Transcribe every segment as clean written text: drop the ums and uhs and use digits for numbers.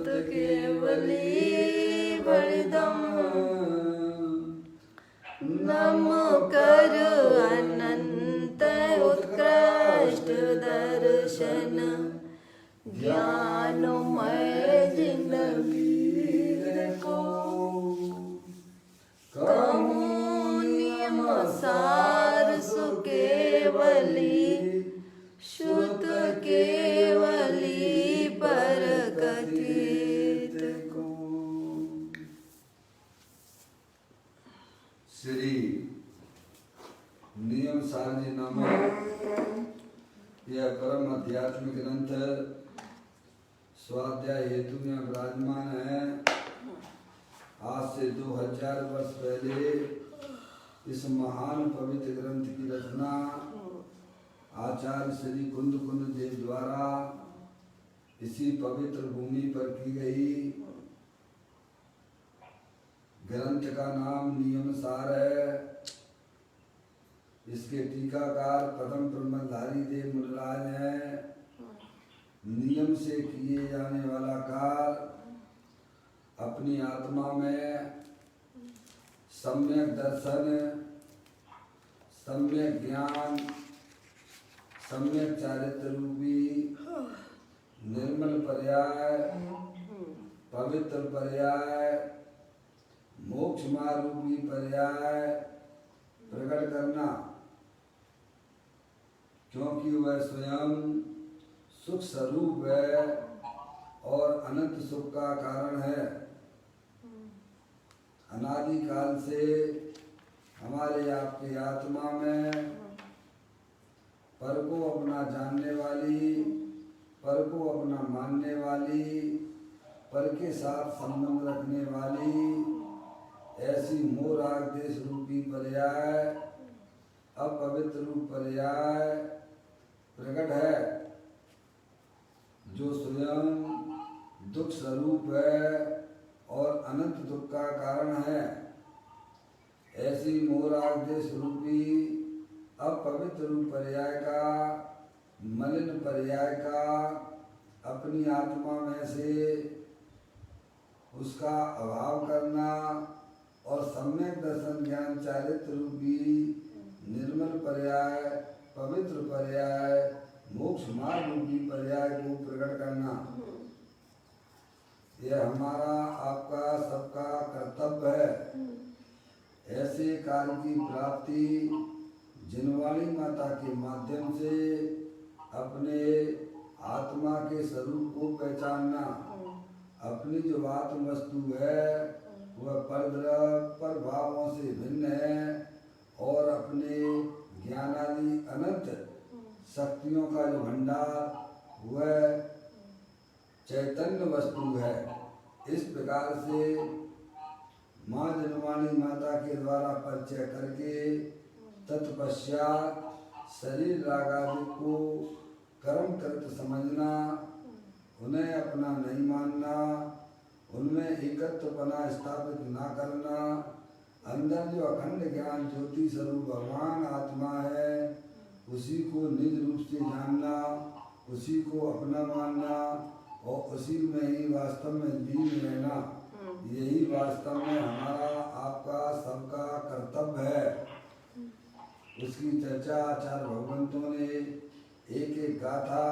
श्रुत केवली बलिदम नमो कर अनंत उत्कृष्ट दर्शन ज्ञानमय जिन वीर को कहूँ नियम सार सुकेवली श्रुत केवली पर कथित को। श्री नियम सार जी नामक यह परम आध्यात्मिक ग्रंथ स्वाध्याय हेतु में विराजमान है। आज से 2000 वर्ष पहले इस महान पवित्र ग्रंथ की रचना आचार्य श्री कुंद देव द्वारा इसी पवित्र भूमि पर की गई। ग्रंथ का नाम नियम सार है। इसके टीकाकार परम ब्रह्मधारी देव मुनिराज हैं। नियम से किए जाने वाला कार्य अपनी आत्मा में सम्यक दर्शन, सम्यक ज्ञान, सम्यक चारित्र रूपी निर्मल पर्याय, पवित्र पर्याय, मोक्ष मार्ग रूपी पर्याय प्रकट करना, क्योंकि वह स्वयं सुख स्वरूप है और अनंत सुख का कारण है। अनादि काल से हमारे आपके आत्मा में पर को अपना जानने वाली, पर को अपना मानने वाली, पर के साथ संबंध रखने वाली ऐसी मोह राग देश रूपी पर्याय, अपवित्र रूप पर्याय प्रकट है, जो स्वयं दुख स्वरूप है और अनंत दुख का कारण है। ऐसी मोह राग देश रूपी अपवित्र रूप पर्याय का, मलिन पर्याय का अपनी आत्मा में से उसका अभाव करना और सम्यक दर्शन ज्ञान चारित्र रूपी निर्मल पर्याय, पवित्र पर्याय, मोक्ष मार्ग रूपी पर्याय को प्रकट करना, यह हमारा आपका सबका कर्तव्य है। ऐसे काल की प्राप्ति जिनवाणी माता के माध्यम से अपने आत्मा के स्वरूप को पहचानना, अपनी जो आत्म वस्तु है वह पर भावों से भिन्न है और अपने ज्ञानादि अनंत शक्तियों का जो भंडार वह चैतन्य वस्तु है। इस प्रकार से माँ जनवाणी माता के द्वारा परिचय करके तत्पश्चात शरीर रागादि को कर्मकृत समझना, उन्हें अपना नहीं मानना, उनमें एकत्वपना स्थापित ना करना, अंदर जो अखंड ज्ञान ज्योति स्वरूप भगवान आत्मा है उसी को निज रूप से जानना, उसी को अपना मानना और उसी में ही वास्तव में लीन रहना, यही वास्तव में हमारा आपका सबका कर्तव्य है। उसकी चर्चा आचार्य भगवंतों ने एक एक गाथा,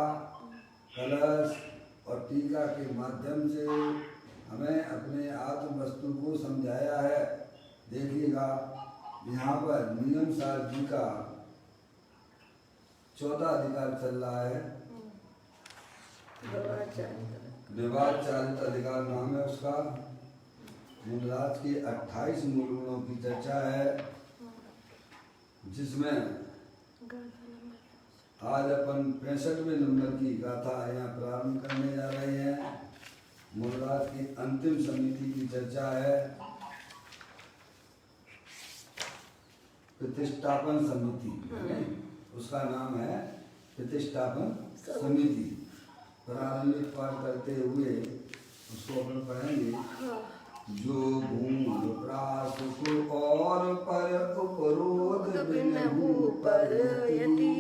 कलश और टीका के माध्यम से हमें अपने आत्म वस्तु को समझाया है। देखिएगा यहाँ पर नियम सार जी का 14 अधिकार चल रहा है। विवाद चालित अधिकार नाम है उसका। मूलराज के 28 मूल गुणों की चर्चा है, जिसमें आज अपन 65वें नंबर की गाथा यहाँ प्रारंभ करने जा रहे हैं। मूलराज की अंतिम समिति की चर्चा है, प्रतिष्ठापन समिति, उसका नाम है प्रतिष्ठापन समिति। प्रारंभिक पाठ करते हुए उसको अपन पढ़ेंगे। जो भूल प्रास और पर उपरोध बिन पर यति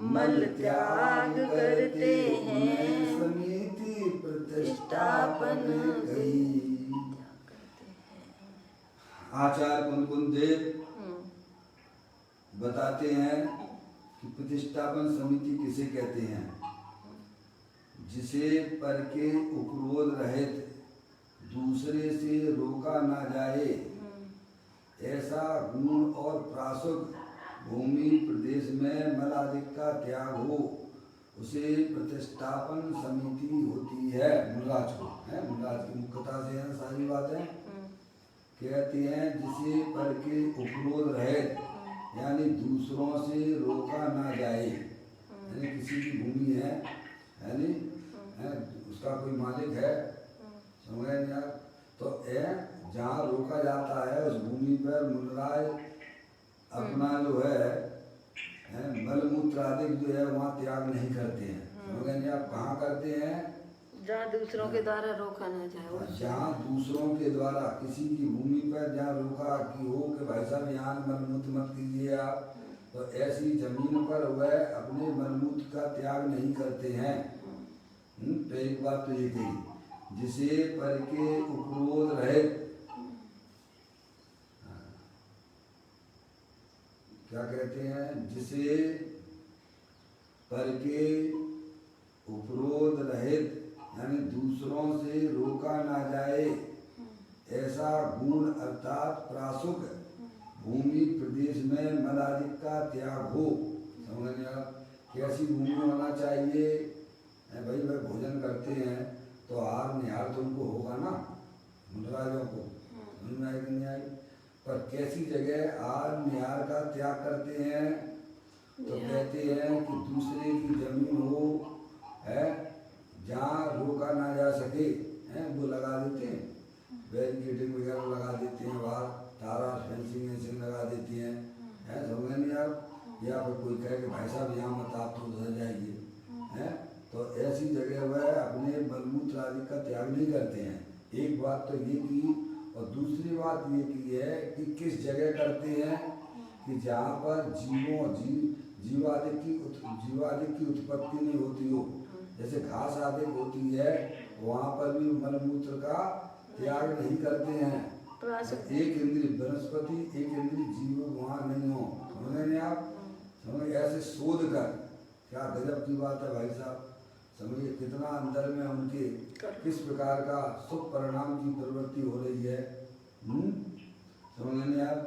मल त्याग करते हैं समिति प्रतिष्ठा बन गई। आचार्य कुंद देव बताते हैं कि प्रतिष्ठापन समिति किसे कहते हैं? जिसे पर के उपरोध रहित दूसरे से रोका ना जाए, ऐसा गुण और प्रासुक भूमि प्रदेश में मलादिक का त्याग हो, उसे प्रतिष्ठापन समिति होती है। मुनराज को है, मुनराज की मुख्यता से है सारी बातें। कहते हैं जिसे पर के उपरोध रहित, यानी दूसरों से रोका ना जाए, यानी किसी की भूमि है, यानी उसका कोई मालिक है, समझ नहीं आप, तो जहाँ रोका जाता है उस भूमि पर मुनराज अपना जो है मलमूत्र आदि जो है वहाँ त्याग नहीं करते हैं। समझ नहीं आप, कहाँ करते हैं? जहाँ दूसरों के द्वारा रोका ना जाए, जहाँ दूसरों के द्वारा किसी की भूमि पर जहाँ रोका कि हो कि भाई साहब यहाँ मलमूत्र मत कीजिए आप, तो ऐसी जमीन पर वह अपने मलमूत्र का त्याग नहीं करते हैं। तो एक बात तो ये कही, जिसे पर के उपरोध रहे, क्या कहते हैं? जिसे पर के उपरोध रहित, यानी दूसरों से रोका ना जाए, ऐसा गुण अर्थात प्रासुक भूमि प्रदेश में मलादिक का त्याग हो। समझ आप, कैसी भूमि होना चाहिए? भाई वह भोजन करते हैं तो हार निहार तो उनको होगा ना, मुनराजों को, समझ में आई कि नहीं आई? पर कैसी जगह आहार निहार का त्याग करते हैं? तो कहते हैं कि दूसरे की जमीन हो है, जहाँ रोका ना जा सके हैं, वो लगा देते हैं, बैरिकेडिंग वगैरह लगा देते हैं, बाहर तारा फेंसिंग वेंसिंग लगा देती हैं, समझ नहीं आप? या फिर कोई कहे कि भाई साहब यहाँ मत, आप तो उधर जाइए, हैं? तो ऐसी जगह वह अपने मलमूत्र आदि का त्याग नहीं करते हैं। एक बात तो ये की, और दूसरी बात ये की है कि किस जगह करते हैं कि जहाँ पर जीवादिक की उत्पत्ति नहीं होती हो, जैसे घास आदि होती है, वहाँ पर भी मलमूत्र का त्याग नहीं करते हैं। एक इंद्रिय वनस्पति, एक इंद्रिय जीव वहाँ नहीं हो। समझ नहीं आप? समझ, ऐसे शोध कर, क्या गजब की बात है भाई साहब। समझिए कितना अंदर में उनके किस प्रकार का सुख परिणाम की प्रवृत्ति हो रही है। समझ नहीं आप?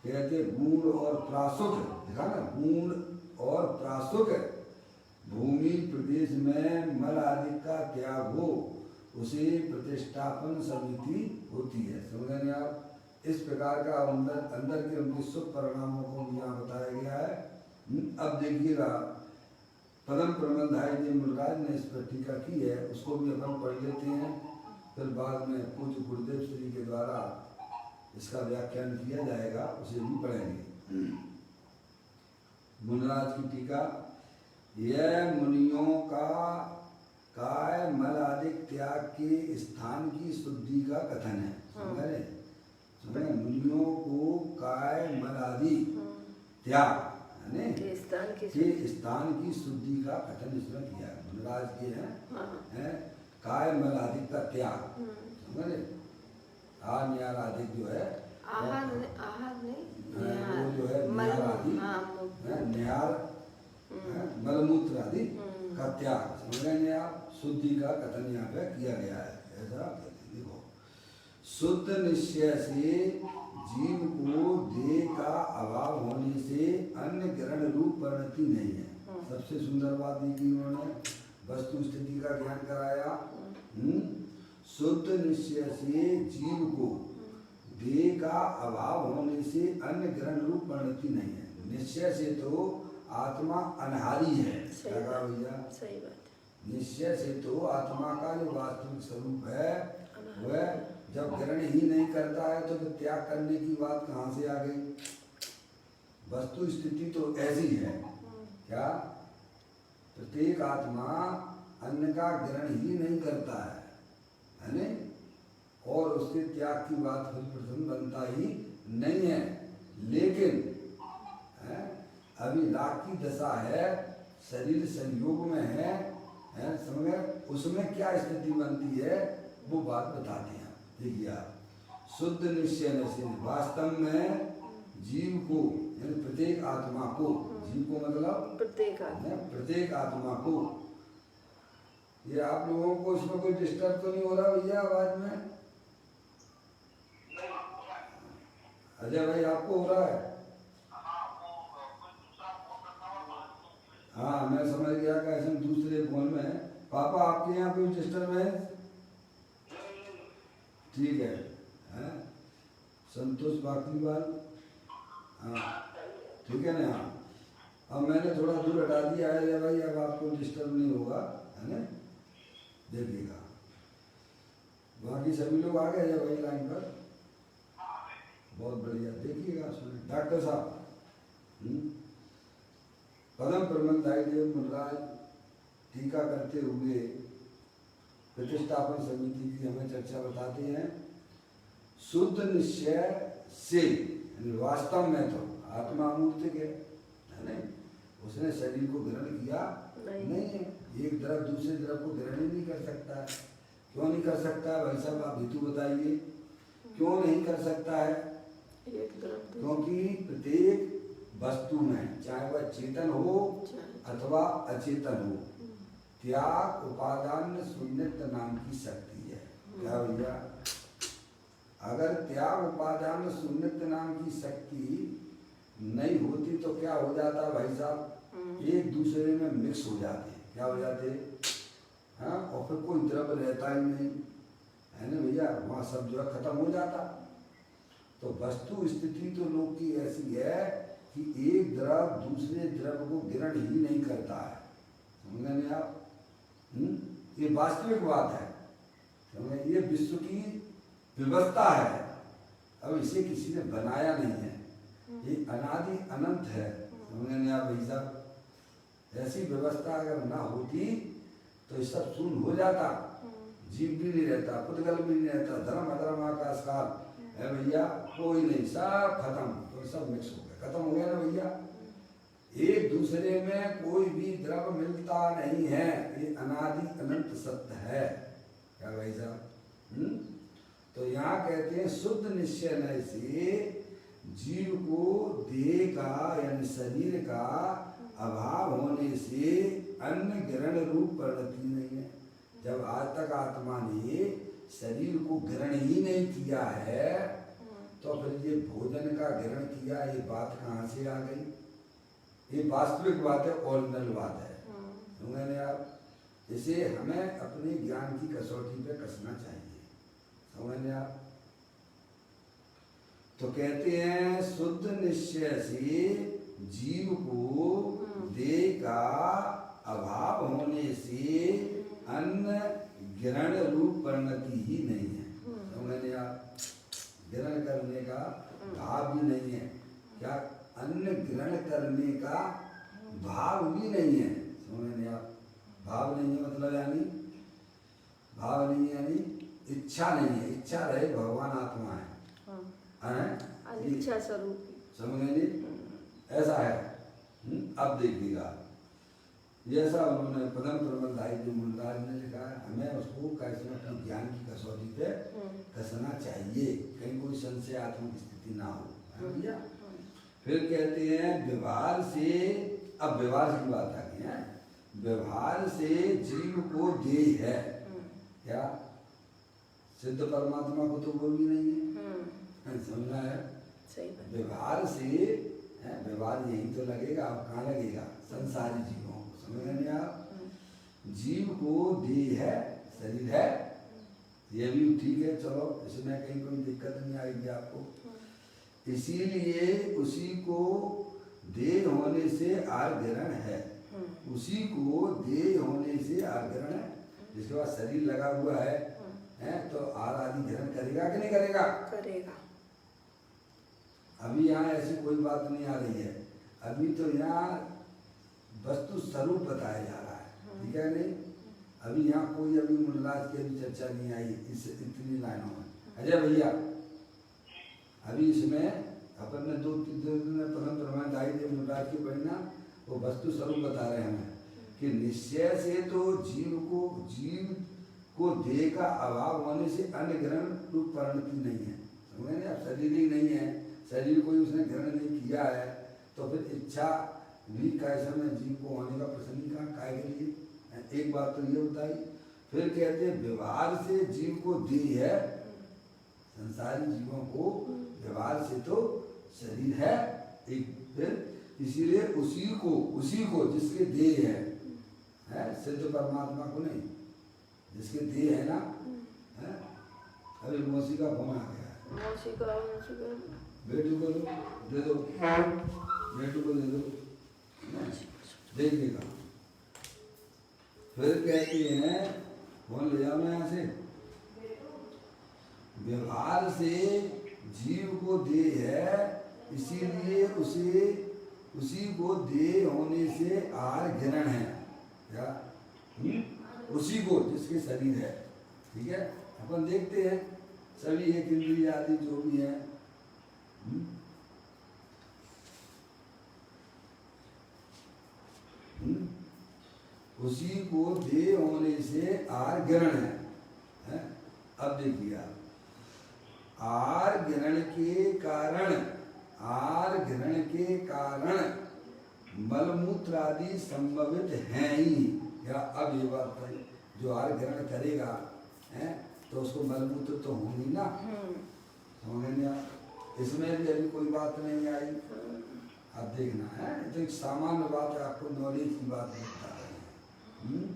कहते गुण और प्रासुक, देखा ना, गुण और प्रासुक भूमि प्रदेश में मल आदि का त्याग हो, उसे प्रतिष्ठापन समिति होती है। समझ नहीं आप? इस प्रकार का अंदर के उनके सुख परिणामों को यहाँ बताया गया है। अब देखिएगा, पदम प्रबंधाई जी मुनराज ने इस पर टीका की है, उसको भी अपन पढ़ लेते हैं, फिर बाद में पूज्य गुरुदेव श्री के द्वारा इसका व्याख्यान किया जाएगा, उसे भी पढ़ेंगे। मुनराज की टीका, यह मुनियों का काय मल आदि त्याग के स्थान की शुद्धि का कथन है। समझे? मुनियों को काय मल आदि त्याग के स्थान की शुद्धि का कथन इसमें किया है। मुनराज के हैं काय मल आदि का त्याग, समझे? आहार निहार आदि जो है, वो जो है निहार आदि, निहार मलमूत्र आदि का त्याग, समझ रहे आप? शुद्धि का कथन यहाँ पे किया गया है। ऐसा देखो, शुद्ध निश्चय से जीव को देह का अभाव होने से अन्य ग्रहण रूप परिणति नहीं है। सबसे सुंदर बात ये की उन्होंने, वस्तु स्थिति का ज्ञान कराया। शुद्ध निश्चय से जीव को देह का अभाव होने से अन्य ग्रहण रूप परिणति नहीं है। निश्चय से तो आत्मा अनहारी है, क्या भैया? सही बात। निश्चय से तो आत्मा का जो वास्तविक स्वरूप है वह जब ग्रहण ही नहीं करता है तो फिर त्याग करने की बात कहाँ से आ गई? वस्तु स्थिति तो ऐसी है, क्या प्रत्येक आत्मा अन्न का ग्रहण ही नहीं करता है नहीं? और उसके त्याग की बात फिर प्रथम बनता ही नहीं है। लेकिन अभी लाख की दशा है, शरीर संयोग में है, समझ, उसमें क्या स्थिति बनती है? वो बात बताते हैं। देखिए आप, शुद्ध निश्चय से वास्तव में जीव को, यानी प्रत्येक आत्मा को, जीव को मतलब प्रत्येक आत्मा को, ये आप लोगों को इसमें कोई डिस्टर्ब तो नहीं हो रहा भैया आवाज में? अजय भाई आपको हो रहा है? हाँ मैं समझ गया कि ऐसे दूसरे फोन में है। पापा आपके यहाँ कोई डिस्टर्बेंस? ठीक है, हैं? संतोष बाकलीवाल, हाँ ठीक है ना। अब मैंने थोड़ा दूर हटा दिया है भाई, अब आपको डिस्टर्ब नहीं होगा, है ना? देखिएगा बाकी सभी लोग आ गए हैं भाई लाइन पर, बहुत बढ़िया। देखिएगा सुनिए डॉक्टर साहब, पदम प्रबंधाई देव मुनराज टीका करते हुए प्रतिष्ठापन समिति की हमें चर्चा बताते हैं। शुद्ध निश्चय से, वास्तव में तो आत्मा मूर्तिक है ना, उसने शरीर को ग्रहण किया नहीं है। एक द्रव दूसरे द्रव को ग्रहण ही नहीं कर सकता है। क्यों नहीं कर सकता है भाई साहब, आप हेतु बताइए क्यों नहीं कर सकता है? क्योंकि प्रत्येक वस्तु में, चाहे वह चेतन हो अथवा अचेतन हो, त्याग उपादान शून्यत्व नाम की शक्ति है। क्या भैया? अगर त्याग उपादान शून्यत्व नाम की शक्ति नहीं होती तो क्या हो जाता भाई साहब? एक दूसरे में मिक्स हो जाते। क्या हो जाते? हाँ, और फिर कोई द्रव्य रहता ही नहीं, है ना भैया? वहाँ सब जो है खत्म हो जाता। तो वस्तु स्थिति तो लोग की ऐसी है कि एक द्रव दूसरे द्रव को ग्रहण ही नहीं करता है। समझ गए आप? ये वास्तविक बात है, समझे? ये विश्व की व्यवस्था है। अब इसे किसी ने बनाया नहीं है, ये अनादि अनंत है। समझ गए आप भाई साहब? ऐसी व्यवस्था अगर ना होती तो ये सब शून्य हो जाता, जीव भी नहीं रहता, पुद्गल भी नहीं रहता, धर्म अधर्म आकाश काल है भैया, कोई नहीं, सब खत्म। तो सब मिक्स हो गया, खत्म हो गया ना भैया। एक दूसरे में कोई भी द्रव्य मिलता नहीं है, ये अनादि अनंत सत्य है। क्या भाई साहब? तो यहाँ कहते हैं शुद्ध निश्चय से जीव को देह का यानी शरीर का अभाव होने से अन्य ग्रहण रूप परिणति नहीं है। जब आज तक आत्मा ने शरीर को ग्रहण ही नहीं किया है तो फिर ये भोजन का ग्रहण किया, ये बात कहाँ से आ गई? ये वास्तविक बात है, ओरिजिनल बात है। समझे आप? इसे हमें अपने ज्ञान की कसौटी पे कसना चाहिए। समझे आप? तो कहते हैं शुद्ध निश्चय से जीव को देह का अभाव होने से अन्न ग्रहण रूप परिणति ही नहीं है। समझे आप? ग्रहण करने का भाव भी नहीं है। क्या? अन्न ग्रहण करने का भाव भी नहीं है। समझे आप? भाव नहीं है मतलब यानी भाव नहीं है यानी इच्छा नहीं है। इच्छा रहे भगवान आत्मा है, इच्छा स्वरूप। समझेंगे? ऐसा है। अब देखिएगा, जैसा उन्होंने पदम प्रबंधाई जो मुनराज ने लिखा है, हमें उसको कैसे अपने ज्ञान की कसौटी पे कसना चाहिए, कहीं कोई संशयात्मक स्थिति ना हो। भैया फिर कहते हैं व्यवहार से, अब व्यवहार की बात आ गई है, व्यवहार से जीव को देह है। क्या? सिद्ध परमात्मा को तो वो भी नहीं है। समझना है? व्यवहार से व्यवहार यही तो लगेगा, अब कहाँ लगेगा? संसारी जीवों को। समझ रहे हैं आप? जीव को देह है, शरीर है, ये भी ठीक है, चलो इसमें कहीं कोई दिक्कत नहीं आएगी आपको। इसीलिए उसी को देह होने से आग्रहण है, उसी को देह होने से आग्रहण है। जिसके बाद शरीर लगा हुआ है तो आर आदि ग्रहण करेगा कि नहीं करेगा? करेगा। अभी यहाँ ऐसी कोई बात नहीं आ रही है, अभी तो यहाँ वस्तु स्वरूप बताया जा रहा है। ठीक है नहीं? अभी यहाँ कोई अभी मुनराज की अभी चर्चा नहीं आई इस इतनी लाइनों में। अजय भैया अभी इसमें अपन ने दो दिन प्रथम प्रमाण दाई देव मुनराज की पढ़ी ना, वो वस्तु स्वरूप बता रहे हैं हमें कि निश्चय से तो जीव को देह का अभाव होने से अन्य ग्रहण रूप परिणति नहीं है। समझे ना, अब शरीर ही नहीं है, शरीर को ही उसने ग्रहण नहीं किया है, तो फिर इच्छा भी कैसे में जीव को होने का प्रश्न ही कहा, काय के लिए। एक बात तो ये बताई। फिर कहते हैं व्यवहार से जीव को देह है, संसारी जीवों को व्यवहार से तो शरीर है एक, फिर इसीलिए उसी को जिसके देह है सिद्ध परमात्मा को नहीं, जिसके देह है ना, है। अरे मौसी का फोन आ गया है, मौसी का बेटू को दे दो, बेटू को दे दो, देखिएगा। फिर कहते हैं फोन ले जाओ ना यहाँ से। व्यवहार से जीव को देह है, इसीलिए उसी को देह होने से आहार ग्रहण है, क्या उसी को जिसके शरीर है। ठीक है, अपन देखते हैं सभी एक इंद्रिय आदि जो भी है, उसी को देह होने से आहार ग्रहण है। अब देखिए आप, आहार ग्रहण के कारण मलमूत्र आदि संभवित हैं ही। या अब ये बात है, जो आहार ग्रहण करेगा है तो उसको मलमूत्र तो होंगी ना, समझेंगे आप। इसमें भी अभी कोई बात नहीं आई, अब देखना है, तो एक सामान्य बात है, आपको नॉलेज की बात बता रहे हैं।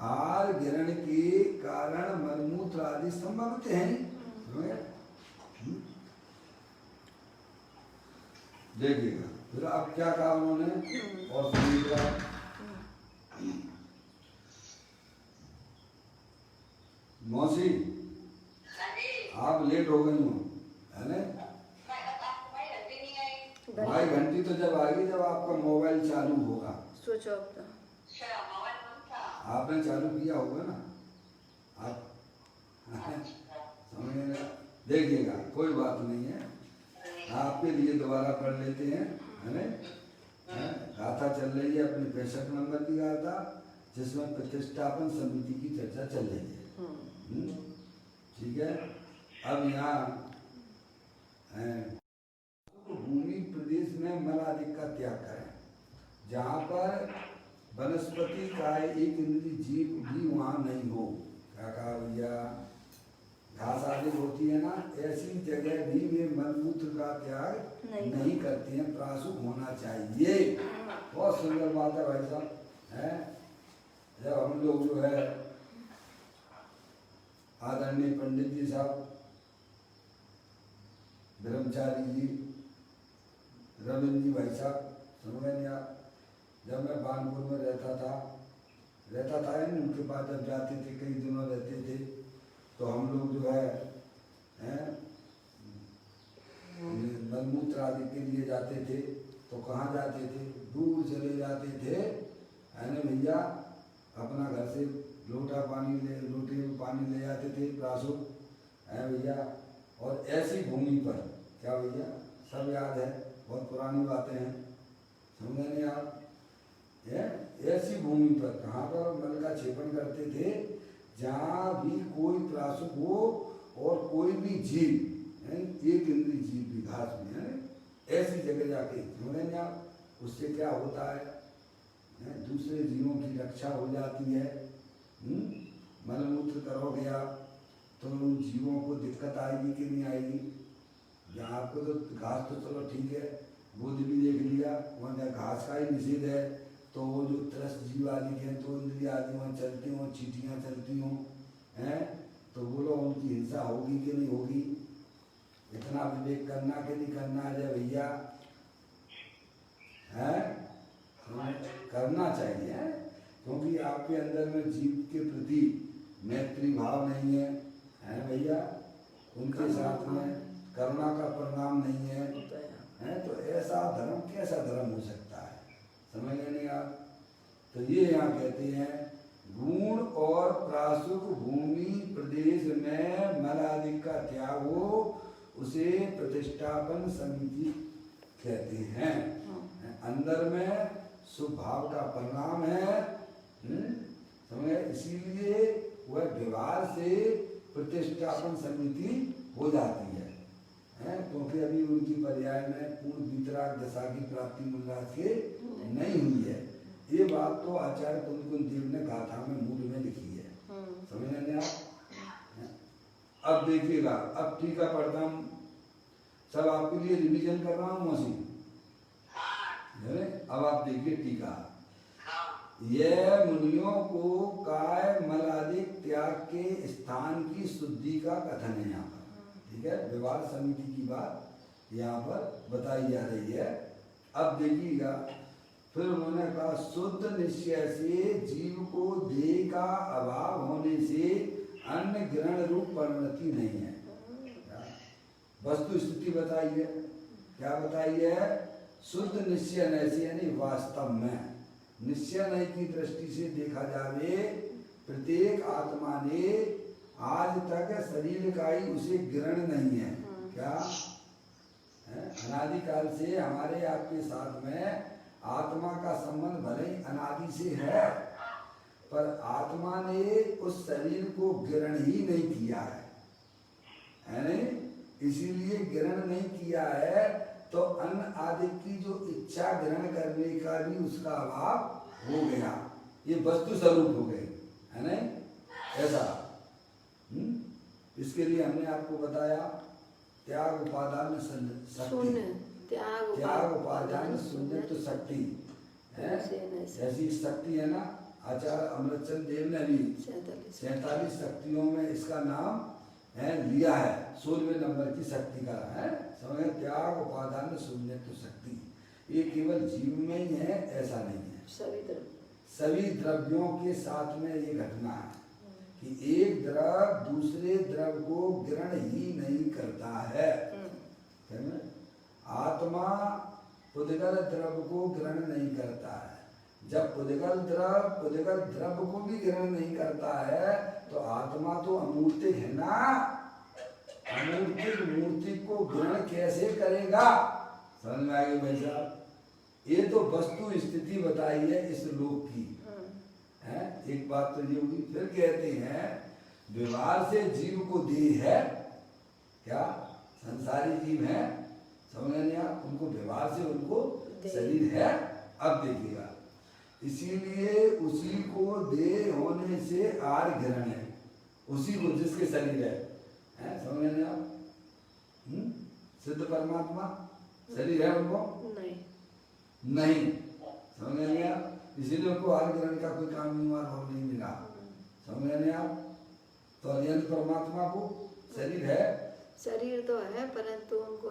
आहार ग्रहण के कारण मलमूत्र आदि संभवित हैं। देखिएगा फिर अब क्या कहा उन्होंने, और सुनिएगा। मौसी आप लेट हो गई हो, है ना? भाई घंटी तो जब आएगी जब आपका मोबाइल चालू होगा। स्विच ऑफ था, आपने चालू किया होगा ना, आप समझ गए। देखिएगा कोई बात नहीं है, आपके लिए दोबारा पढ़ लेते हैं, है ना। गाथा चल रही है अपनी 65 नंबर की गाथा, जिसमें प्रतिष्ठापन समिति की चर्चा चल रही है। ठीक है, अब यहाँ भूमि प्रदेश में मल आदि का त्याग करें, जहाँ पर वनस्पति का एक इंद्रिय जीव भी वहाँ नहीं हो। क्या कहा भैया, घास आदि होती है ना, ऐसी जगह भी वे मलमूत्र का त्याग नहीं करते हैं, प्रासुक होना चाहिए। बहुत सुंदर बात है भाई साहब, है। जब हम लोग जो है आदरणीय पंडित जी साहब, ब्रह्मचारी जी, रविंद्र जी भाई साहब, समझ गए आप। जब मैं बानपुर में रहता था यानी उनके पास जब जाते थे, कई दिनों रहते थे, तो हम लोग जो है मलमूत्र आदि के लिए जाते थे, तो कहाँ जाते थे, दूर चले जाते थे, है ना भैया। अपना घर से लोटे में पानी ले जाते थे, प्रासुक, है भैया। और ऐसी भूमि पर, क्या भैया सब याद है, बहुत पुरानी बातें हैं, समझे नहीं आप। ऐसी भूमि पर, कहाँ पर मल का छेपन करते थे, जहाँ भी कोई प्रासुक हो और कोई भी जीव, एक इंद्रिय जीव भी, घास भी है, ऐसी जगह जाके समझेंगे आप। उससे क्या होता है, दूसरे जीवों की रक्षा हो जाती है। मलमूत्र करोगे आप तो उन जीवों को दिक्कत आएगी कि नहीं आएगी। जहाँ आपको तो घास तो चलो ठीक है, बुद्ध भी देख लिया, वहाँ घास का ही निषेध है, तो वो जो त्रस्त जीव आदि हैं, तो इंद्रिय आदि वहाँ चलती हों, चींटियाँ चलती हों, हैं, तो बोलो उनकी हिंसा होगी कि नहीं होगी। इतना विवेक करना कि नहीं करना है भैया, है करना चाहिए, है? क्योंकि आपके अंदर में जीव के प्रति मैत्री भाव नहीं है भैया, उनके साथ में करुणा का परिणाम नहीं है, तो ऐसा धर्म कैसा धर्म हो सकता है, समझ गए नहीं आप। तो ये यहाँ कहते हैं, गुण और प्रासुक भूमि प्रदेश में मल आदि का त्याग हो, उसे प्रतिष्ठापन समिति कहते हैं। अंदर में शुभ भाव का परिणाम है, समझे। इसीलिए वह व्यवहार से प्रतिष्ठापन समिति हो जाती है, क्योंकि अभी उनकी पर्याय में पूर्ण वितराग दशा की प्राप्ति मूलराज के नहीं हुई है। ये बात तो आचार्य कुंद देव ने गाथा में मूल में लिखी है, समझ लेंगे आप। अब देखिएगा, अब टीका पढ़ता हूँ, सब आपके लिए रिवीजन कर रहा हूँ मौसी। अब आप देखिए टीका। यह मुनियों को काय मल आदि त्याग के स्थान की शुद्धि का कथन है यहाँ पर, ठीक है। व्यवहार समिति की बात यहाँ पर बताई जा रही है। अब देखिएगा, फिर उन्होंने कहा शुद्ध निश्चय से जीव को देह का अभाव होने से अन्य ग्रहण रूप परिणति नहीं है। वस्तु स्थिति बताई है, क्या बताई है? शुद्ध निश्चय नहीं, यानी वास्तव में निश्चय नहीं की दृष्टि से देखा जावे, प्रत्येक आत्मा ने आज तक शरीर का ही उसे ग्रहण नहीं है। क्या अनादिकाल से हमारे आपके साथ में आत्मा का संबंध भले ही अनादि से है, पर आत्मा ने उस शरीर को ग्रहण ही नहीं किया है नहीं? इसीलिए ग्रहण नहीं किया है तो अन्न आदि की जो इच्छा ग्रहण करने का भी उसका अभाव हो गया, ये वस्तु स्वरूप हो गए, है नहीं? ऐसा इसके लिए हमने आपको बताया त्याग उपादान शक्ति, त्याग उपादान शून्य तो शक्ति है, ऐसी शक्ति है ना। आचार्य अमृतचंद देव ने भी 47 शक्तियों में इसका नाम है लिया है, 16वें नंबर की शक्ति का है, समझ। त्याग उपादान शून्य तो शक्ति, ये केवल जीव में ही है, ऐसा नहीं है। सभी द्रव्यों के साथ में ये घटना है कि एक द्रव दूसरे द्रव को ग्रहण ही नहीं करता है। आत्मा पुद्गल द्रव को ग्रहण नहीं करता है। जब पुद्गल द्रव को भी ग्रहण नहीं करता है तो आत्मा तो अमूर्तिक है ना, अमूर्तिक मूर्ति को ग्रहण कैसे करेगा? समझ में आ गई भाई साहब? ये तो वस्तु स्थिति बताई है इस लोक की है। एक बात तो ये हुई। फिर कहते हैं व्यवहार से जीव को देह है, क्या संसारी जीव है, समझ नहीं आप? उनको व्यवहार से उनको शरीर है। अब देखिएगा, इसीलिए उसी को देह होने से आर ग्रहण है, उसी को जिसके शरीर है, समझ नहीं आप? सिद्ध परमात्मा शरीर है उनको नहीं, समझ नहीं आप? इसीलिए उनको आर ग्रहण का कोई काम नहीं हुआ, और नहीं मिला, समझ नहीं आप? तो अनंत परमात्मा को शरीर है, शरीर तो है परंतु उनको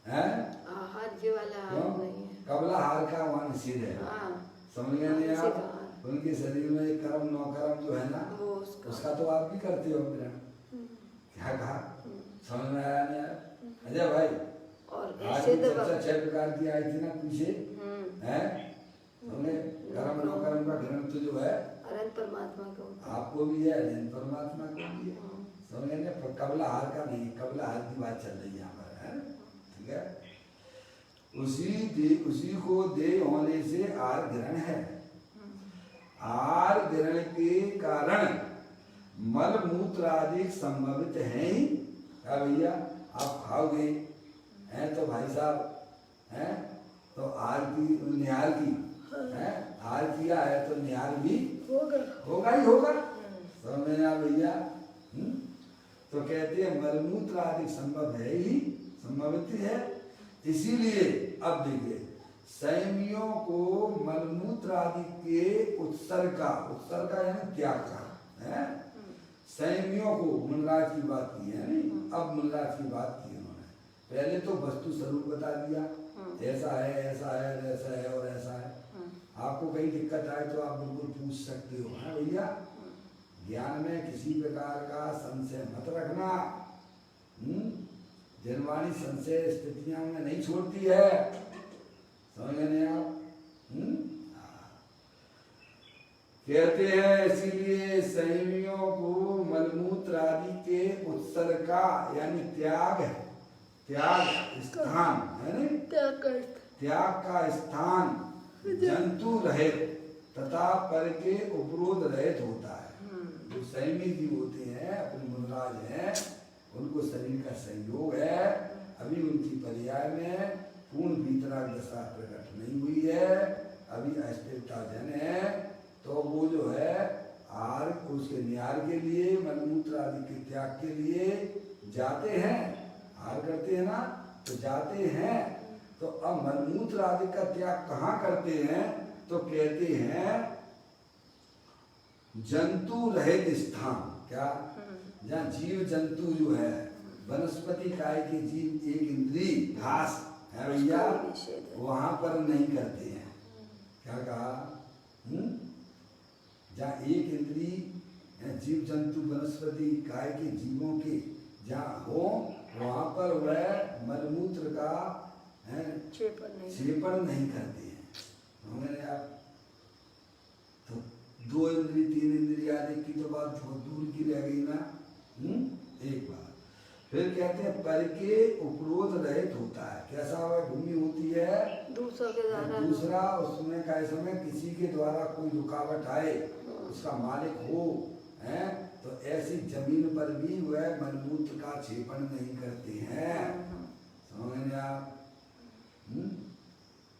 है आहार जो वाला नहीं है, कबला हार का वहाँ निषेध है। समझ गए नहीं आप? उनके शरीर में एक कर्म 9 कर्म जो है ना, उसका तो आप भी करते हो ग्रहण। क्या कहा? समझ में आया नहीं आया? अजय भाई, और आज की चर्चा 6 प्रकार की आई थी ना पीछे, है हमने कर्म 9 कर्म का ग्रहण तो जो है अनंत परमात्मा को, आपको भी है, अनंत परमात्मा को भी है, समझ गए? कबला हार का नहीं, कबला हार की बात चल रही है यहाँ पर, है ठीक है। उसी को देह होने से आर ग्रहण है। आर ग्रहण के कारण मल मूत्र आदि संभवित है ही। क्या भैया, आप खाओगे हैं तो भाई साहब हैं तो आर की निहार की है, आर किया है तो निहार भी होगा ही होगा, समझ में आ भैया? तो कहते हैं मलमूत्र आदि संभव है ही, संभवित है। इसीलिए अब देखिए, संयमियों को मलमूत्र आदि के उत्सर्ग का यानी त्याग का है। संयमियों को मुनराज की बात की है नहीं, अब मुनराज की बात की उन्होंने। पहले तो वस्तु स्वरूप बता दिया, ऐसा है, ऐसा है, ऐसा है और ऐसा है। आपको कहीं दिक्कत आए तो आप बिल्कुल पूछ सकते हो, है भैया? ज्ञान में किसी प्रकार का संशय मत रखना। जनवाणी संशय स्थितियां में नहीं छोड़ती है, समझ नहीं आप? कहते हैं इसीलिए संयमियों को मलमूत्र आदि के उत्सर्ग का यानी त्याग स्थान है नहीं, त्याग का स्थान जंतु रहित तथा पर के उपरोध रहित होता है। जो पूर्ण वीतराग दशा प्रकट नहीं हुई है, अभी अस्थिरता जन है, तो वो जो है आहार उसके निहार के लिए, मलमूत्र आदि के त्याग के लिए जाते हैं, आहार करते हैं ना, तो जाते हैं। तो अब मलमूत्र आदि का त्याग कहाँ करते हैं? तो कहते हैं जंतु रहित स्थान, क्या जहाँ जीव जंतु जो है, वनस्पति काय के जीव, एक इंद्री घास है भैया, वहां पर नहीं करते हैं। क्या कहा? जहाँ एक इंद्री जीव जंतु वनस्पति काय के जीवों के जहाँ हो, वहां पर वह मलमूत्र का छेपन नहीं करते हैं। हमें आप तो 2 इंद्री 3 इंद्री आदि की तो बात बहुत दूर की रह गई ना। एक बात फिर कहते हैं पर के उपरोध रहित होता है। कैसा वह भूमि होती है? दूसरों के द्वारा, दूसरा उसमें कैसे में किसी के द्वारा कोई रुकावट आए, उसका मालिक हो, हैं, तो ऐसी जमीन पर भी वह मलमूत्र का छेपन नहीं करते हैं। समझ में आप?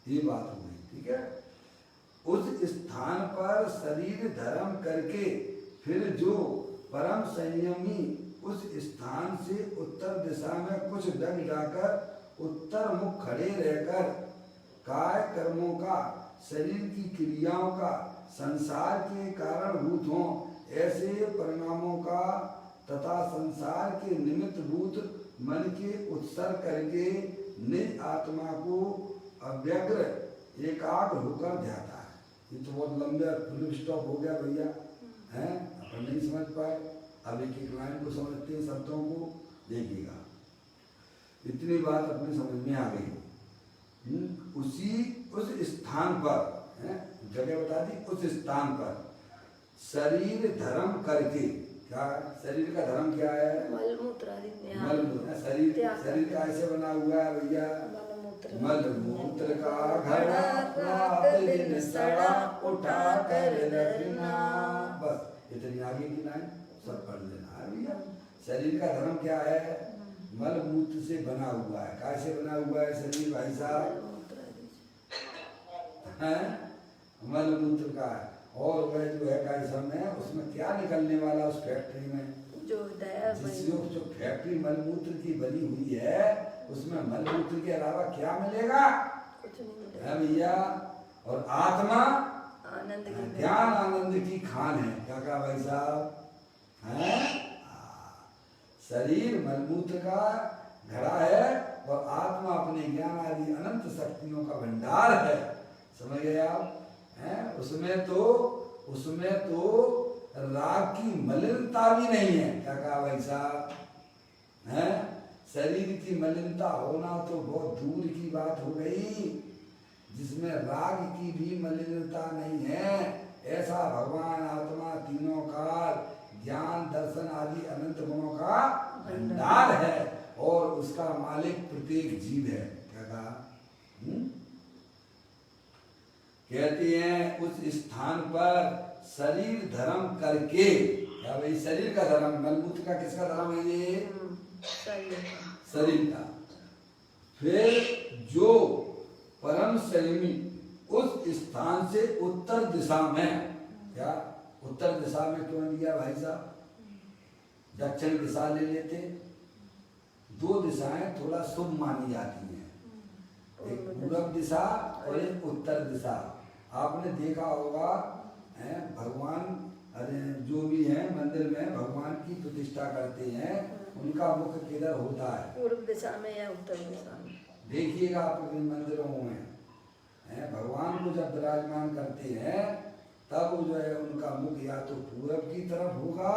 ये बात हो गई, ठीक है। उस स्थान पर शरीर धर्म करके फिर जो परम संयमी उस स्थान से उत्तर दिशा में कुछ डग जाकर उत्तर मुख खड़े रहकर काय कर्मों का, शरीर की क्रियाओं का संसार के कारण भूत हों ऐसे परिणामों का तथा संसार के निमित्त भूत मन के उत्सर्ग करके निज आत्मा को अव्यग्र एकाग्र होकर ध्याता है। ये तो बहुत लंबा फुल स्टॉप हो गया भैया, हैं, अपन नहीं समझ पाए। अब एक एक लाइन को समझते हैं, शब्दों को देखिएगा। इतनी बात अपनी समझ में आ गई। उसी उस स्थान पर, जगह बता दी, उस स्थान पर शरीर धर्म करके, क्या शरीर का धर्म क्या है? मलमूत्र। शरीर का ऐसे बना हुआ है भैया, मलमूत्र का घड़ा रात दिन सड़ा उठा कर रखना। बस इतनी आगे की लाइन सब पढ़ लेना है भैया। शरीर का धर्म क्या है? मलमूत्र से बना हुआ है। कैसे बना हुआ है शरीर भाई साहब? मलमूत्र का है। और वह जो है कैसा में, उसमें क्या निकलने वाला उस फैक्ट्री में, जो फैक्ट्री मलमूत्र की बनी हुई है, उसमें मलमूत्र के अलावा क्या मिलेगा? कुछ नहीं मिलेगा भैया। और आत्मा आनंद की, ज्ञान आनंद की खान है। क्या कहा भाई साहब? शरीर मलमूत्र का घड़ा है और आत्मा अपने ज्ञान आदि अनंत शक्तियों का भंडार है। समझ गए आप? उसमें तो राग की मलिनता भी नहीं है। क्या कहा भाई साहब? शरीर की मलिनता होना तो बहुत दूर की बात हो गई, जिसमें राग की भी मलिनता नहीं है, ऐसा भगवान आत्मा तीनों काल ज्ञान दर्शन आदि अनंत गुणों का भंडार है और उसका मालिक प्रत्येक जीव है। क्या कहा? कहते हैं उस स्थान पर शरीर धर्म करके, क्या भाई शरीर का धर्म, मलमूत्र का किसका धर्म है? ये शरीर का। फिर जो परम संयमी उस स्थान से उत्तर दिशा में, क्या उत्तर दिशा में क्यों लिया भाई साहब? दक्षिण दिशा ले लेते। 2 दिशाएं थोड़ा शुभ मानी जाती हैं, एक पूर्व दिशा और एक उत्तर दिशा। आपने देखा होगा भगवान जो भी हैं मंदिर में भगवान की प्रतिष्ठा करते हैं, उनका मुख किधर होता है? पूर्व दिशा में या उत्तर दिशा में? देखिएगा आप मंदिरों में भगवान को जब विराजमान करते हैं तब जो है उनका मुख या तो पूर्व की तरफ होगा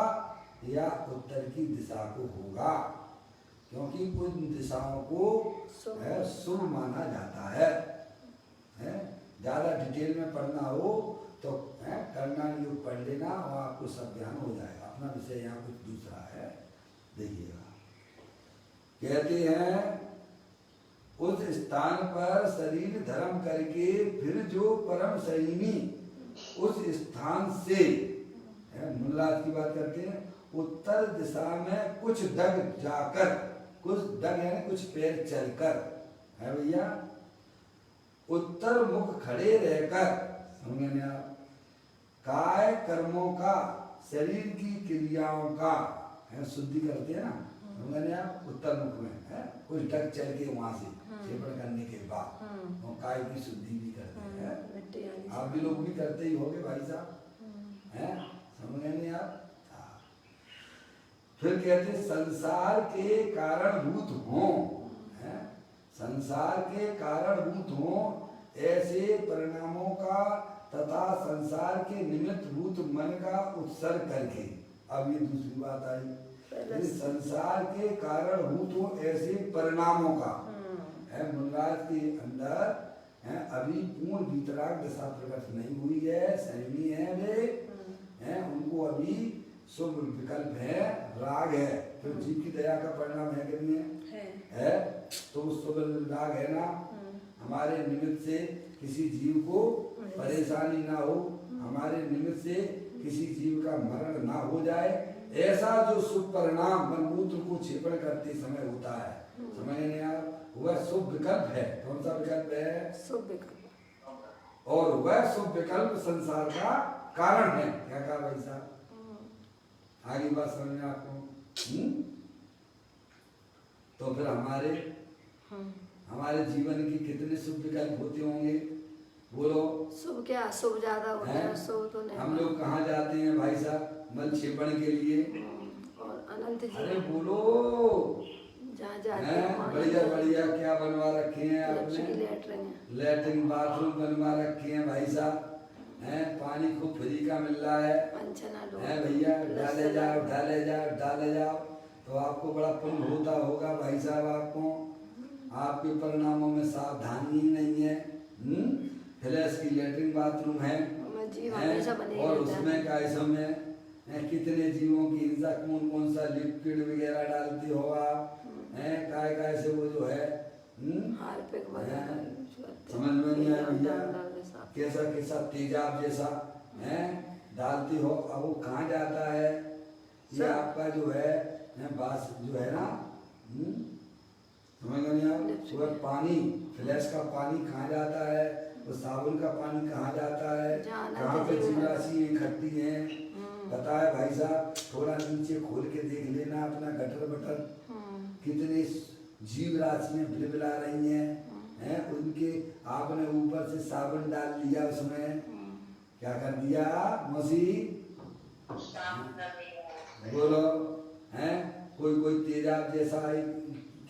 या उत्तर की दिशा को होगा, क्योंकि उन दिशाओं को शुभ माना जाता है। ज्यादा डिटेल में पढ़ना हो तो करना योग पढ़ लेना और आपको सब ज्ञान हो जाएगा। अपना विषय यहाँ कुछ दूसरा है, देखिएगा। कहते हैं उस स्थान पर शरीर धर्म करके फिर जो परम संयमी उस स्थान से, मुल्लाद की बात करते हैं, उत्तर दिशा में कुछ डग जाकर, कुछ डग यानी कुछ पैर चलकर, है भैया, उत्तर मुख खड़े रहकर, समझे आप, काय कर्मों का, शरीर की क्रियाओं का है शुद्धि करते हैं ना, समझे आप, उत्तर मुख में है कुछ ढक चल के वहां से छेपड़ करने के बाद वो काय की शुद्धि भी करते हैं। आप भी लोग भी करते ही होगे भाई साहब, हैं, समझ नहीं आप। हाँ। फिर कहते संसार के कारणभूत हों, हैं, संसार के कारणभूत हों ऐसे परिणामों का तथा संसार के निमित्त भूत मन का उत्सर्ग करके। अब ये दूसरी बात आई, संसार के कारणभूत हो ऐसे परिणामों का है। मुनराज के अंदर है अभी पूर्ण वितराग दशा प्रकट नहीं हुई है, संयमी है वे हैं, उनको अभी शुभ विकल्प है, राग है, फिर जीव की दया का परिणाम है कि नहीं है? तो उस शुभ राग है ना, हमारे निमित्त से किसी जीव को परेशानी ना हो, हमारे निमित्त से किसी जीव का मरण ना हो जाए, ऐसा जो शुभ परिणाम मनमूत्र को छेपण करते समय होता है, समझ नहीं आप, वह शुभ विकल्प है। कौन सा विकल्प है? शुभ विकल्प। और वह शुभ विकल्प संसार का कारण है। क्या कहा भाई साहब? आगे बात समझ में आपको? तो फिर हमारे जीवन के कितने शुभ विकल्प होते होंगे, बोलो? शुभ क्या, शुभ ज्यादा होता है, शुभ तो नहीं। हम लोग कहाँ जाते हैं भाई साहब मल छेपण के लिए? और अनंत जी, अरे बोलो, जहाँ जाते हैं बढ़िया बढ़िया क्या बनवा रखे हैं आपने? लैट्रिन बाथरूम बनवा रखे हैं भाई साहब, हैं, पानी खूब फ्री का मिल रहा है भैया, डाले जाओ डाले जाओ डाले जाओ, तो आपको बड़ा पुण्य होता होगा भाई साहब। आपको आपके परिणामों में सावधानी ही नहीं है। फ्लैश की लैट्रिन बाथरूम है और उसमें का इसमें कितने जीवों की हिंसा, कौन कौन सा लिक्विड वगैरह डालते हो आप, हैं, काय से वो जो है समझ में नहीं आया भैया, कैसा कैसा तेजाब जैसा है डालती हो, अब वो कहाँ जाता है? ये आपका जो है बास जो है ना, समझ नहीं आप, वह पानी फ्लैश का पानी कहाँ जाता है, वो साबुन का पानी कहाँ जाता है, कहाँ पे जीव राशि इकट्ठी है, बताए भाई साहब? थोड़ा नीचे खोल के देख लेना अपना गटर बटर, कितने जीव राशियां बिलबिला रही हैं, उनके आपने ऊपर से साबुन डाल लिया उसमें, क्या कर दिया मौसी? बोलो, हैं, कोई तेजाब जैसा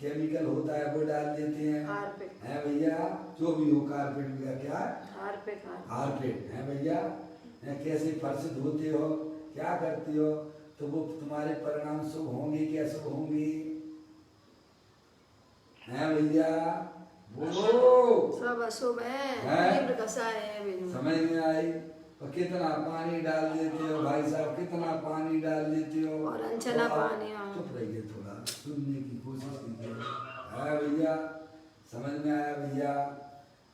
केमिकल होता है वो डाल देते हैं भैया, जो भी हो, कारपेट भैया, क्या हारपेट है भैया, कैसे फर्श धोते हो, क्या करती हो, तो वो तुम्हारे परिणाम शुभ होंगे क्या शुभ होंगे? हैं भैया बोलो, सब अशुभ है, समझ में आई? तो कितना पानी डाल देते हो भाई साहब, कितना पानी डाल देते हो, और अनछना पानी। चुप रहिए, थोड़ा सुनने की कोशिश कीजिए। है भैया, समझ में आया भैया?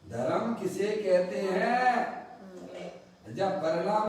धर्म किसे कहते हैं? जब परिणाम